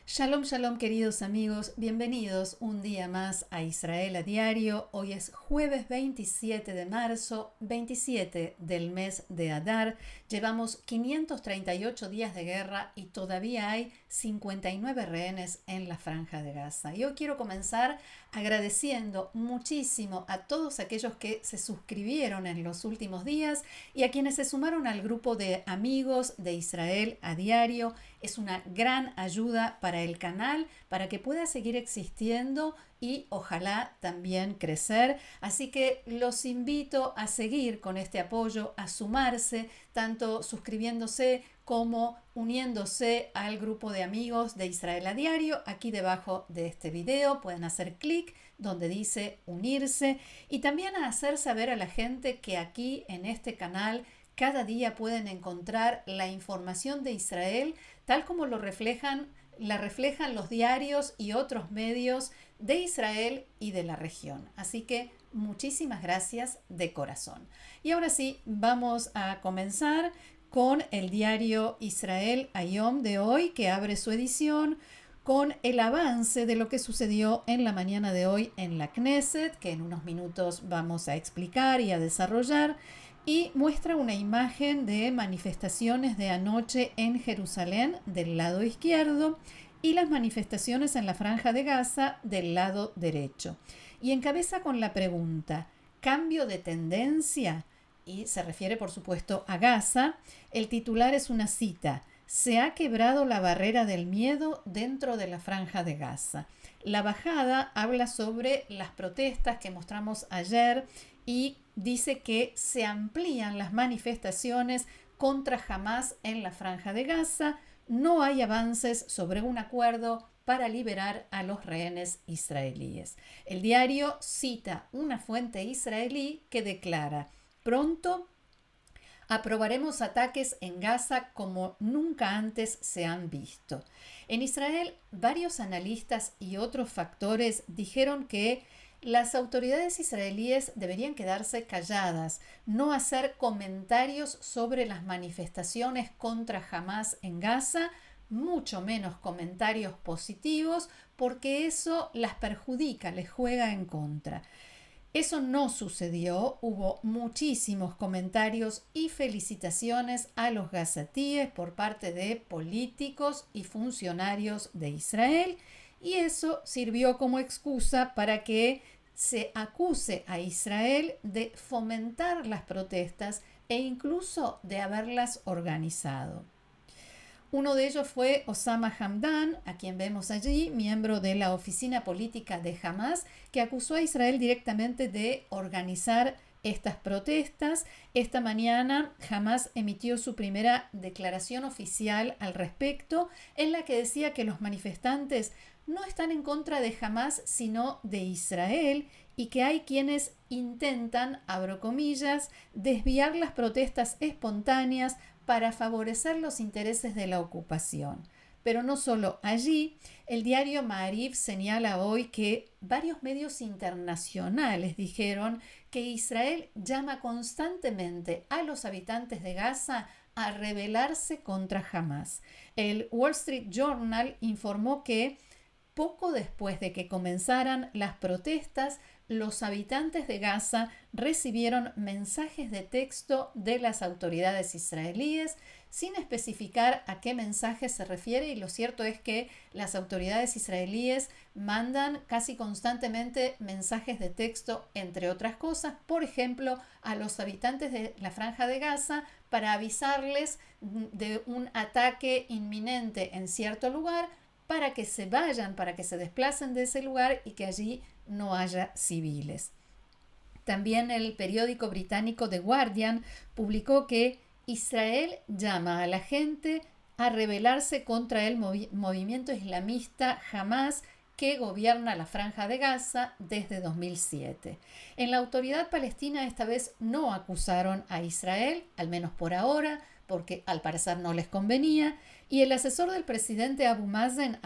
Shalom, shalom queridos amigos, bienvenidos un día más a Israel a Diario. Hoy es jueves 27 de marzo, 27 del mes de Adar. Llevamos 538 días de guerra y todavía hay 59 rehenes en la Franja de Gaza. Y hoy quiero comenzar agradeciendo muchísimo a todos aquellos que se suscribieron en los últimos días y a quienes se sumaron al grupo de amigos de Israel a Diario. Es una gran ayuda para el canal, para que pueda seguir existiendo y ojalá también crecer. Así que los invito a seguir con este apoyo, a sumarse, tanto suscribiéndose como uniéndose al grupo de amigos de Israel a Diario. Aquí debajo de este video pueden hacer clic donde dice unirse y también a hacer saber a la gente que aquí en este canal cada día pueden encontrar la información de Israel tal como la reflejan los diarios y otros medios de Israel y de la región. Así que muchísimas gracias de corazón. Y ahora sí, vamos a comenzar con el diario Israel Hayom de hoy, que abre su edición con el avance de lo que sucedió en la mañana de hoy en la Knesset, que en unos minutos vamos a explicar y a desarrollar, y muestra una imagen de manifestaciones de anoche en Jerusalén del lado izquierdo y las manifestaciones en la Franja de Gaza del lado derecho. Y encabeza con la pregunta, ¿cambio de tendencia? Y se refiere, por supuesto, a Gaza. El titular es una cita. Se ha quebrado la barrera del miedo dentro de la Franja de Gaza. La bajada habla sobre las protestas que mostramos ayer y dice que se amplían las manifestaciones contra Hamás en la Franja de Gaza. No hay avances sobre un acuerdo para liberar a los rehenes israelíes. El diario cita una fuente israelí que declara: pronto aprobaremos ataques en Gaza como nunca antes se han visto. En Israel, varios analistas y otros factores dijeron que las autoridades israelíes deberían quedarse calladas, no hacer comentarios sobre las manifestaciones contra Hamás en Gaza, mucho menos comentarios positivos, porque eso las perjudica, les juega en contra. Eso no sucedió, hubo muchísimos comentarios y felicitaciones a los gazatíes por parte de políticos y funcionarios de Israel, y eso sirvió como excusa para que se acuse a Israel de fomentar las protestas e incluso de haberlas organizado. Uno de ellos fue Osama Hamdan, a quien vemos allí, miembro de la oficina política de Hamás, que acusó a Israel directamente de organizar estas protestas. Esta mañana Hamás emitió su primera declaración oficial al respecto, en la que decía que los manifestantes no están en contra de Hamás, sino de Israel, y que hay quienes intentan, abro comillas, desviar las protestas espontáneas para favorecer los intereses de la ocupación. Pero no solo allí, el diario Ma'ariv señala hoy que varios medios internacionales dijeron que Israel llama constantemente a los habitantes de Gaza a rebelarse contra Hamás. El Wall Street Journal informó que poco después de que comenzaran las protestas, los habitantes de Gaza recibieron mensajes de texto de las autoridades israelíes sin especificar a qué mensaje se refiere, y lo cierto es que las autoridades israelíes mandan casi constantemente mensajes de texto, entre otras cosas, por ejemplo, a los habitantes de la Franja de Gaza para avisarles de un ataque inminente en cierto lugar, para que se vayan, para que se desplacen de ese lugar y que allí no haya civiles. También el periódico británico The Guardian publicó que Israel llama a la gente a rebelarse contra el movimiento islamista Hamás, que gobierna la Franja de Gaza desde 2007. En la autoridad palestina esta vez no acusaron a Israel, al menos por ahora, porque al parecer no les convenía, y el asesor del presidente Abu Mazen,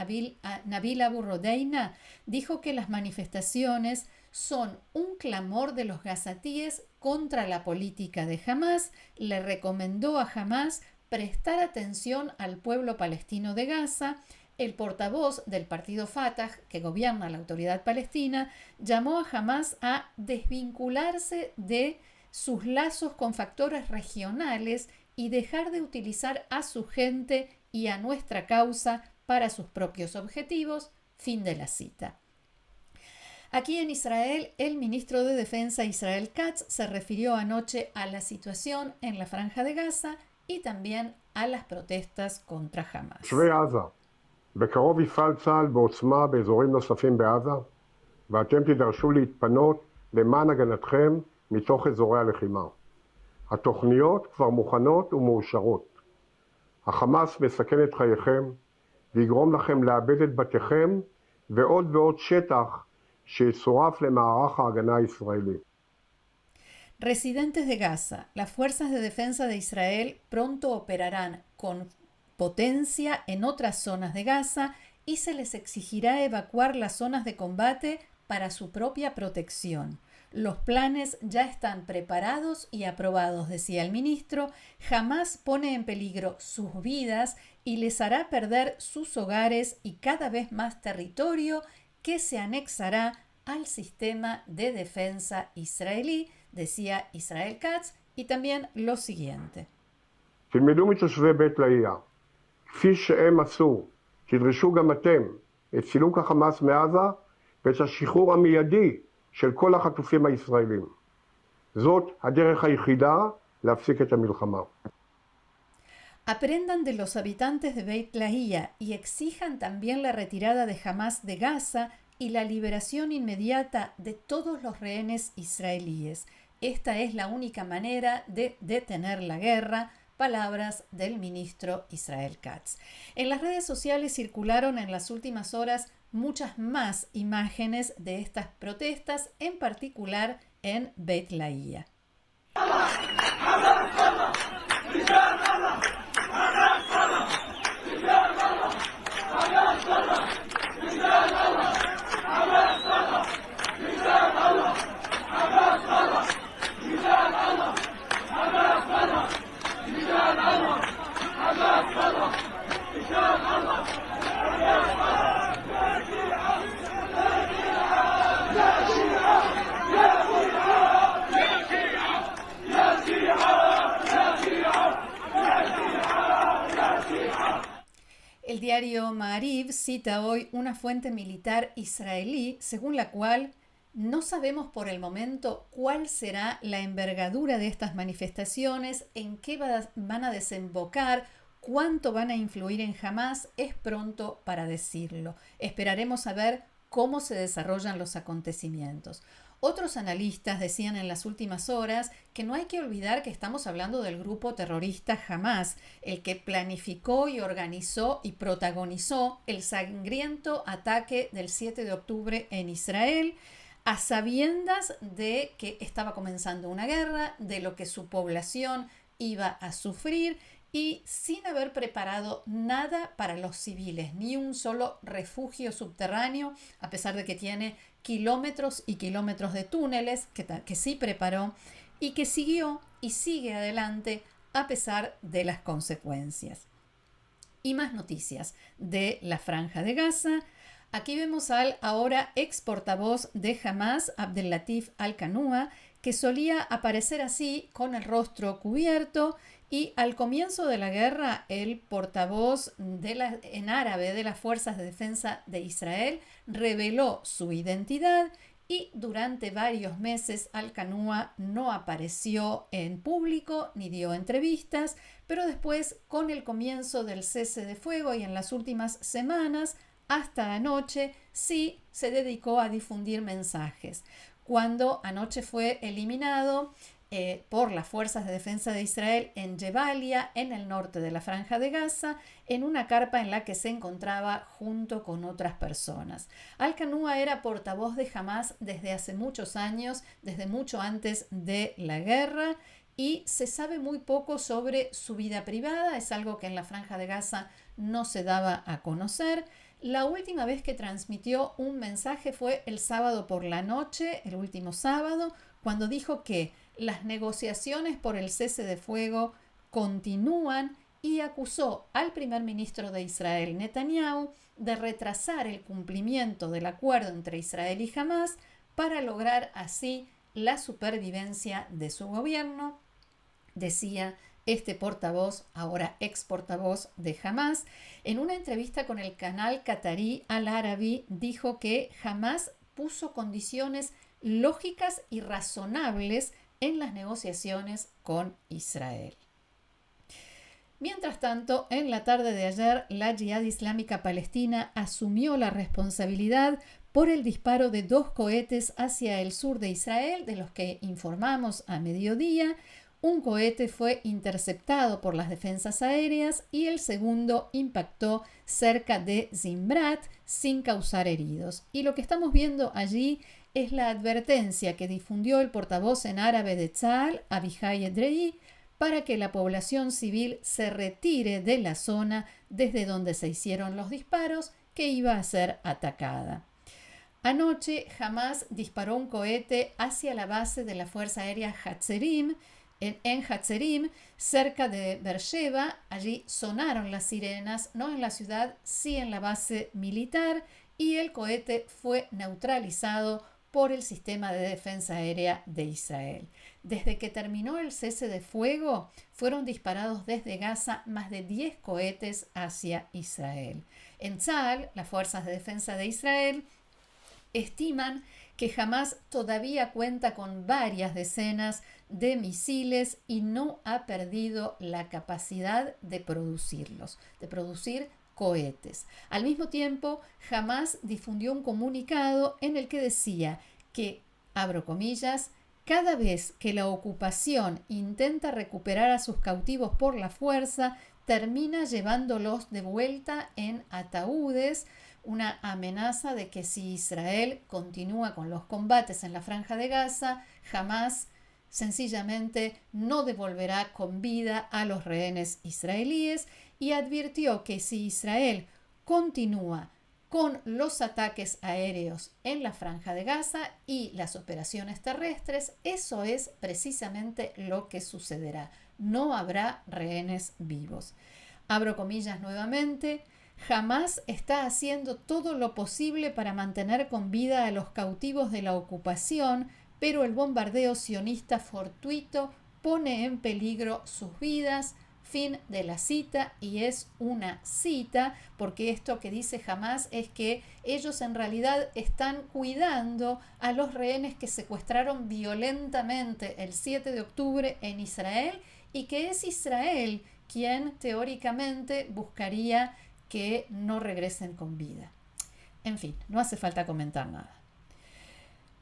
Nabil Abu Rodeina, dijo que las manifestaciones son un clamor de los gazatíes contra la política de Hamás. Le recomendó a Hamás prestar atención al pueblo palestino de Gaza. El portavoz del partido Fatah, que gobierna la autoridad palestina, llamó a Hamás a desvincularse de sus lazos con factores regionales y dejar de utilizar a su gente y a nuestra causa para sus propios objetivos. Fin de la cita. Aquí en Israel, el ministro de Defensa Israel Katz se refirió anoche a la situación en la Franja de Gaza y también a las protestas contra Hamás. בקרוב יפעל צה"ל בעוצמה באזורים נוספים בעזה, ואתם תידרשו להתפנות למען הגנתכם מתוך אזורי הלחימה. התוכניות כבר מוכנות ומאושרות. החמאס מסכן את חייכם ויגרום לכם לאבד את בתיכם ועוד ועוד שטח שיצורף למערך ההגנה הישראלי. Residentes de Gaza, las fuerzas de defensa de Israel pronto operarán con potencia en otras zonas de Gaza y se les exigirá evacuar las zonas de combate para su propia protección. Los planes ya están preparados y aprobados, decía el ministro. Jamás pone en peligro sus vidas y les hará perder sus hogares y cada vez más territorio que se anexará al sistema de defensa israelí, decía Israel Katz, y también lo siguiente. תלמדו מתושבי בית לאהיא, כפי שהם עשו, תדרשו גם אתם את סילוק החמאס מעזה ואת השחרור המיידי של כל החטופים הישראלים. זאת הדרך היחידה להפסיק את המלחמה. Aprendan de los habitantes de Beit Lahía y exijan también la retirada de Hamás de Gaza y la liberación inmediata de todos los rehenes israelíes. Esta es la única manera de detener la guerra. Palabras del ministro Israel Katz. En las redes sociales circularon en las últimas horas muchas más imágenes de estas protestas, en particular en Beit Lahía. El diario Ma'ariv cita hoy una fuente militar israelí según la cual no sabemos por el momento cuál será la envergadura de estas manifestaciones, en qué van a desembocar, cuánto van a influir en Hamás. Es pronto para decirlo. Esperaremos a ver cómo se desarrollan los acontecimientos. Otros analistas decían en las últimas horas que no hay que olvidar que estamos hablando del grupo terrorista Hamás, el que planificó y organizó y protagonizó el sangriento ataque del 7 de octubre en Israel, a sabiendas de que estaba comenzando una guerra, de lo que su población iba a sufrir y sin haber preparado nada para los civiles, ni un solo refugio subterráneo, a pesar de que tiene kilómetros y kilómetros de túneles que sí preparó y que siguió y sigue adelante a pesar de las consecuencias. Y más noticias de la Franja de Gaza. Aquí vemos al ahora ex portavoz de Hamás, Abdel Latif Al-Qanua, que solía aparecer así con el rostro cubierto, y al comienzo de la guerra el portavoz en árabe de las Fuerzas de Defensa de Israel reveló su identidad y durante varios meses Al-Qanua no apareció en público ni dio entrevistas, pero después, con el comienzo del cese de fuego y en las últimas semanas, hasta anoche, sí se dedicó a difundir mensajes. Cuando anoche fue eliminado por las Fuerzas de Defensa de Israel en Jebalia, en el norte de la Franja de Gaza, en una carpa en la que se encontraba junto con otras personas. Al-Qanua era portavoz de Hamás desde hace muchos años, desde mucho antes de la guerra, y se sabe muy poco sobre su vida privada, es algo que en la Franja de Gaza no se daba a conocer. La última vez que transmitió un mensaje fue el sábado por la noche, el último sábado, cuando dijo que las negociaciones por el cese de fuego continúan y acusó al primer ministro de Israel, Netanyahu, de retrasar el cumplimiento del acuerdo entre Israel y Hamás para lograr así la supervivencia de su gobierno, decía este portavoz, ahora ex portavoz de Hamás. En una entrevista con el canal catarí Al Arabi, dijo que Hamás puso condiciones lógicas y razonables en las negociaciones con Israel. Mientras tanto, en la tarde de ayer, la Yihad Islámica Palestina asumió la responsabilidad por el disparo de 2 cohetes hacia el sur de Israel, de los que informamos a mediodía. Un cohete fue interceptado por las defensas aéreas y el segundo impactó cerca de Zimbrat sin causar heridos. Y lo que estamos viendo allí es la advertencia que difundió el portavoz en árabe de Tzal, Abihai Edrei, para que la población civil se retire de la zona desde donde se hicieron los disparos, que iba a ser atacada. Anoche, Hamás disparó un cohete hacia la base de la Fuerza Aérea Hatzerim, en Hatzerim, cerca de Beersheba. Allí sonaron las sirenas, no en la ciudad, sí en la base militar, y el cohete fue neutralizado por el sistema de defensa aérea de Israel. Desde que terminó el cese de fuego, fueron disparados desde Gaza más de 10 cohetes hacia Israel. En Tzal, las fuerzas de defensa de Israel estiman que Hamás todavía cuenta con varias decenas de misiles y no ha perdido la capacidad de producirlos, de producir cohetes. Al mismo tiempo, Hamás difundió un comunicado en el que decía que, abro comillas, cada vez que la ocupación intenta recuperar a sus cautivos por la fuerza, termina llevándolos de vuelta en ataúdes, una amenaza de que si Israel continúa con los combates en la Franja de Gaza, Hamás sencillamente no devolverá con vida a los rehenes israelíes, y advirtió que si Israel continúa con los ataques aéreos en la Franja de Gaza y las operaciones terrestres, eso es precisamente lo que sucederá. No habrá rehenes vivos. Abro comillas nuevamente. Hamás está haciendo todo lo posible para mantener con vida a los cautivos de la ocupación, pero el bombardeo sionista fortuito pone en peligro sus vidas. Fin de la cita, y es una cita porque esto que dice Hamás es que ellos en realidad están cuidando a los rehenes que secuestraron violentamente el 7 de octubre en Israel, y que es Israel quien teóricamente buscaría que no regresen con vida. En fin, no hace falta comentar nada.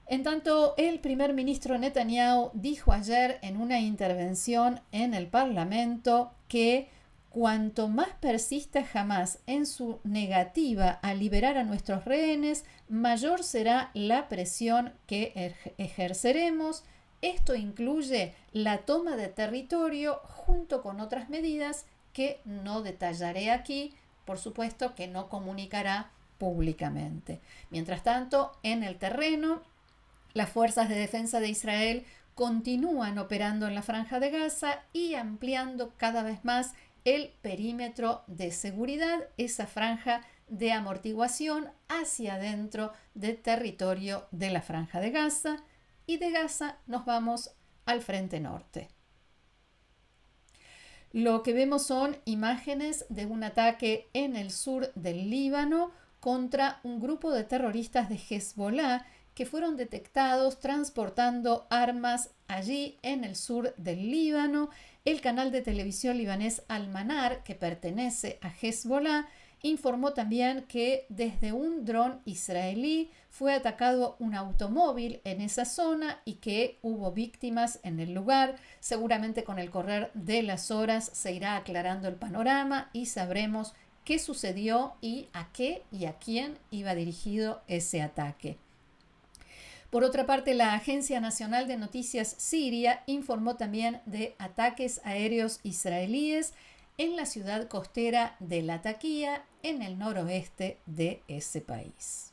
En tanto, el primer ministro Netanyahu dijo ayer en una intervención en el Parlamento que cuanto más persista Hamás en su negativa a liberar a nuestros rehenes, mayor será la presión que ejerceremos. Esto incluye la toma de territorio junto con otras medidas que no detallaré aquí, por supuesto que no comunicará públicamente. Mientras tanto, en el terreno, las fuerzas de defensa de Israel continúan operando en la Franja de Gaza y ampliando cada vez más el perímetro de seguridad, esa franja de amortiguación hacia adentro del territorio de la Franja de Gaza, y de Gaza nos vamos al frente norte. Lo que vemos son imágenes de un ataque en el sur del Líbano contra un grupo de terroristas de Hezbollah que fueron detectados transportando armas allí en el sur del Líbano. El canal de televisión libanés Al-Manar, que pertenece a Hezbollah, informó también que desde un dron israelí fue atacado un automóvil en esa zona y que hubo víctimas en el lugar. Seguramente con el correr de las horas se irá aclarando el panorama y sabremos qué sucedió y a qué y a quién iba dirigido ese ataque. Por otra parte, la Agencia Nacional de Noticias Siria informó también de ataques aéreos israelíes en la ciudad costera de Latakia, en el noroeste de ese país.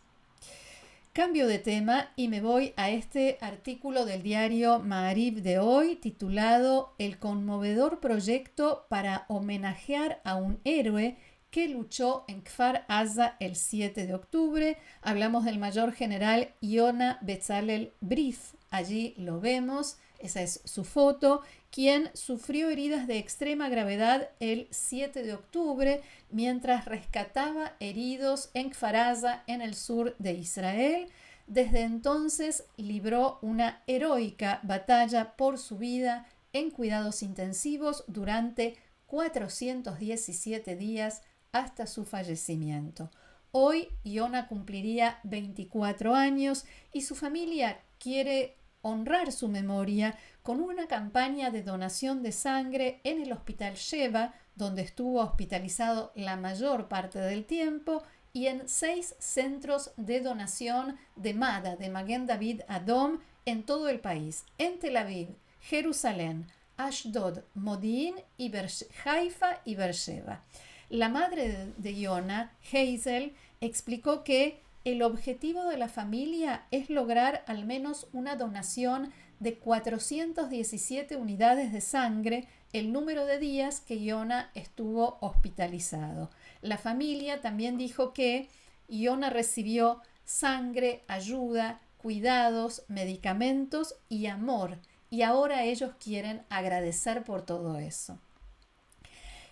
Cambio de tema y me voy a este artículo del diario Maariv de hoy titulado El conmovedor proyecto para homenajear a un héroe que luchó en Kfar Aza el 7 de octubre. Hablamos del mayor general Yona Bezalel Brif. Allí lo vemos, esa es su foto, quien sufrió heridas de extrema gravedad el 7 de octubre mientras rescataba heridos en Kfar Aza, en el sur de Israel. Desde entonces libró una heroica batalla por su vida en cuidados intensivos durante 417 días hasta su fallecimiento. Hoy Yona cumpliría 24 años y su familia quiere honrar su memoria con una campaña de donación de sangre en el Hospital Sheva, donde estuvo hospitalizado la mayor parte del tiempo, y en 6 centros de donación de MADA, de Maguen David Adom, en todo el país, en Tel Aviv, Jerusalén, Ashdod, Modi'in, Haifa y Beersheba. La madre de Yona, Hazel, explicó que el objetivo de la familia es lograr al menos una donación de 417 unidades de sangre, el número de días que Yona estuvo hospitalizado. La familia también dijo que Yona recibió sangre, ayuda, cuidados, medicamentos y amor, y ahora ellos quieren agradecer por todo eso.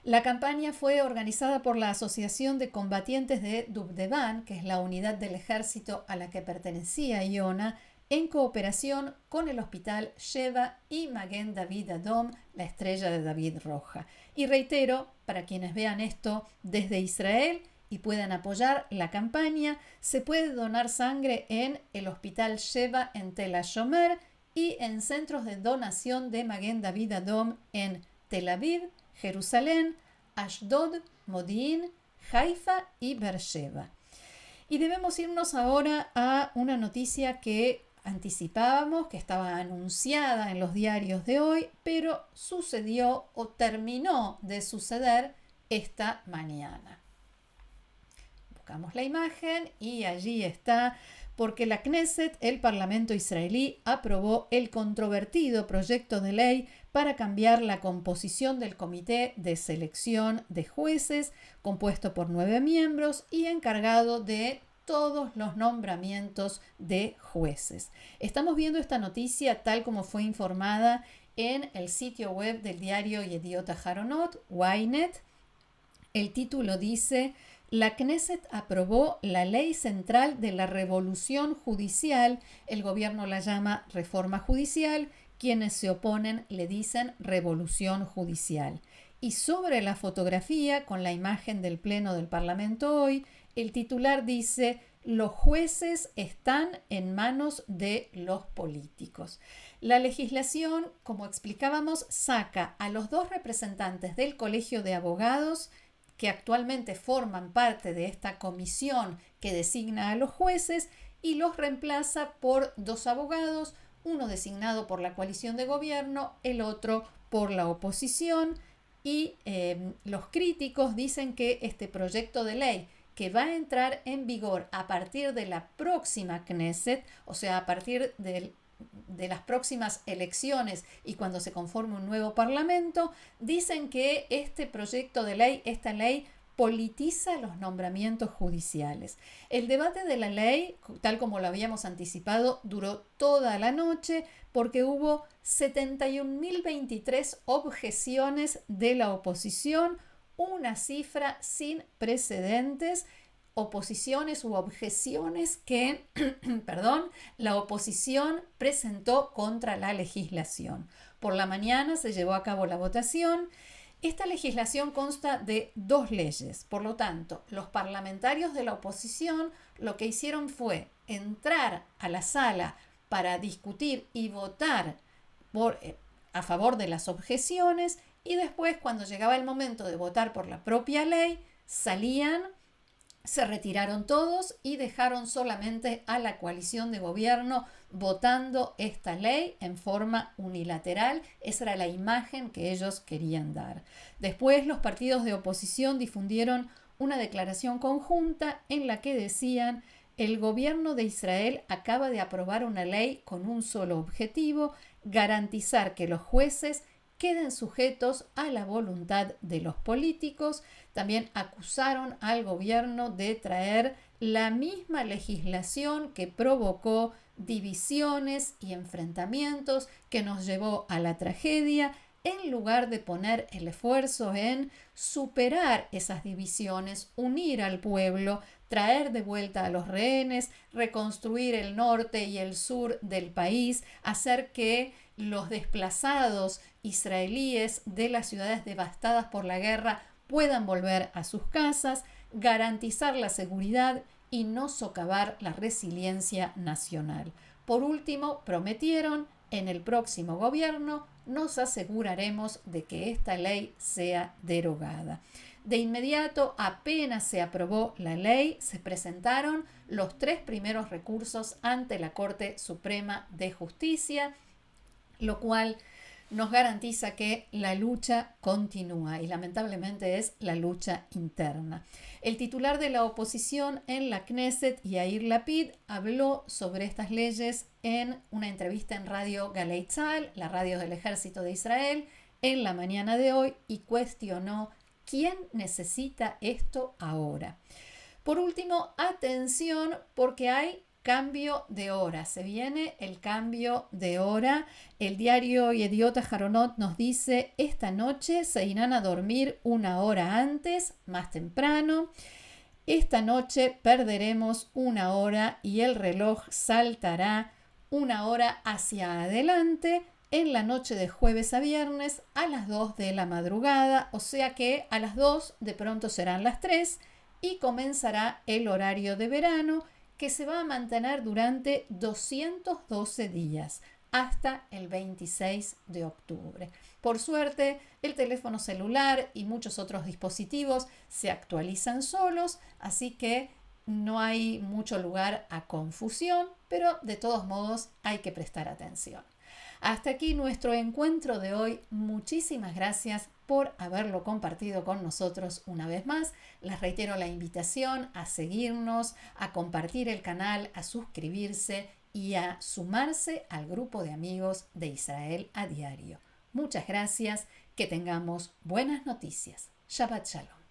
La campaña fue organizada por la Asociación de Combatientes de Dubdevan, que es la unidad del ejército a la que pertenecía Yona, en cooperación con el Hospital Sheva y Maguen David Adom, la Estrella de David Roja. Y reitero, para quienes vean esto desde Israel y puedan apoyar la campaña, se puede donar sangre en el Hospital Sheva en Tel HaShomer y en centros de donación de Maguen David Adom en Tel Aviv, Jerusalén, Ashdod, Modi'in, Haifa y Beersheba. Y debemos irnos ahora a una noticia que anticipábamos, que estaba anunciada en los diarios de hoy, pero sucedió o terminó de suceder esta mañana. Buscamos la imagen y allí está, porque la Knesset, el Parlamento israelí, aprobó el controvertido proyecto de ley para cambiar la composición del Comité de Selección de Jueces, compuesto por 9 miembros y encargado de todos los nombramientos de jueces. Estamos viendo esta noticia tal como fue informada en el sitio web del diario Yediot Aharonot, Ynet. El título dice: la Knesset aprobó la ley central de la revolución judicial. El gobierno la llama reforma judicial. Quienes se oponen le dicen revolución judicial. Y sobre la fotografía, con la imagen del Pleno del Parlamento hoy, el titular dice: los jueces están en manos de los políticos. La legislación, como explicábamos, saca a los 2 representantes del Colegio de Abogados, que actualmente forman parte de esta comisión que designa a los jueces, y los reemplaza por 2 abogados, uno designado por la coalición de gobierno, el otro por la oposición, y los críticos dicen que este proyecto de ley, que va a entrar en vigor a partir de la próxima Knesset, o sea, a partir de las próximas elecciones y cuando se conforme un nuevo parlamento, dicen que este proyecto de ley, esta ley, politiza los nombramientos judiciales. El debate de la ley, tal como lo habíamos anticipado, duró toda la noche porque hubo 71.023 objeciones de la oposición, una cifra sin precedentes, oposiciones u objeciones que la oposición presentó contra la legislación. Por la mañana se llevó a cabo la votación. Esta legislación consta de 2 leyes, por lo tanto, los parlamentarios de la oposición lo que hicieron fue entrar a la sala para discutir y votar a favor de las objeciones, y después, cuando llegaba el momento de votar por la propia ley, salían se retiraron todos y dejaron solamente a la coalición de gobierno votando esta ley en forma unilateral. Esa era la imagen que ellos querían dar. Después los partidos de oposición difundieron una declaración conjunta en la que decían: el gobierno de Israel acaba de aprobar una ley con un solo objetivo: garantizar que los jueces queden sujetos a la voluntad de los políticos. También acusaron al gobierno de traer la misma legislación que provocó divisiones y enfrentamientos, que nos llevó a la tragedia, en lugar de poner el esfuerzo en superar esas divisiones, unir al pueblo, traer de vuelta a los rehenes, reconstruir el norte y el sur del país, hacer que los desplazados israelíes de las ciudades devastadas por la guerra puedan volver a sus casas, garantizar la seguridad y no socavar la resiliencia nacional. Por último, prometieron: en el próximo gobierno nos aseguraremos de que esta ley sea derogada. De inmediato, apenas se aprobó la ley, se presentaron los 3 primeros recursos ante la Corte Suprema de Justicia, lo cual nos garantiza que la lucha continúa y lamentablemente es la lucha interna. El titular de la oposición en la Knesset, Yair Lapid, habló sobre estas leyes en una entrevista en Radio Galei Tzahal, la radio del Ejército de Israel, en la mañana de hoy, y cuestionó: ¿quién necesita esto ahora? Por último, atención, porque hay cambio de hora. Se viene el cambio de hora. El diario Yediot Aharonot nos dice: esta noche se irán a dormir 1 hora antes, más temprano. Esta noche perderemos 1 hora y el reloj saltará 1 hora hacia adelante en la noche de jueves a viernes a las 2 de la madrugada. O sea que a las 2 de pronto serán las 3 y comenzará el horario de verano, que se va a mantener durante 212 días, hasta el 26 de octubre. Por suerte, el teléfono celular y muchos otros dispositivos se actualizan solos, así que no hay mucho lugar a confusión, pero de todos modos hay que prestar atención. Hasta aquí nuestro encuentro de hoy. Muchísimas gracias por haberlo compartido con nosotros una vez más. Les reitero la invitación a seguirnos, a compartir el canal, a suscribirse y a sumarse al grupo de amigos de Israel a diario. Muchas gracias, que tengamos buenas noticias. Shabbat Shalom.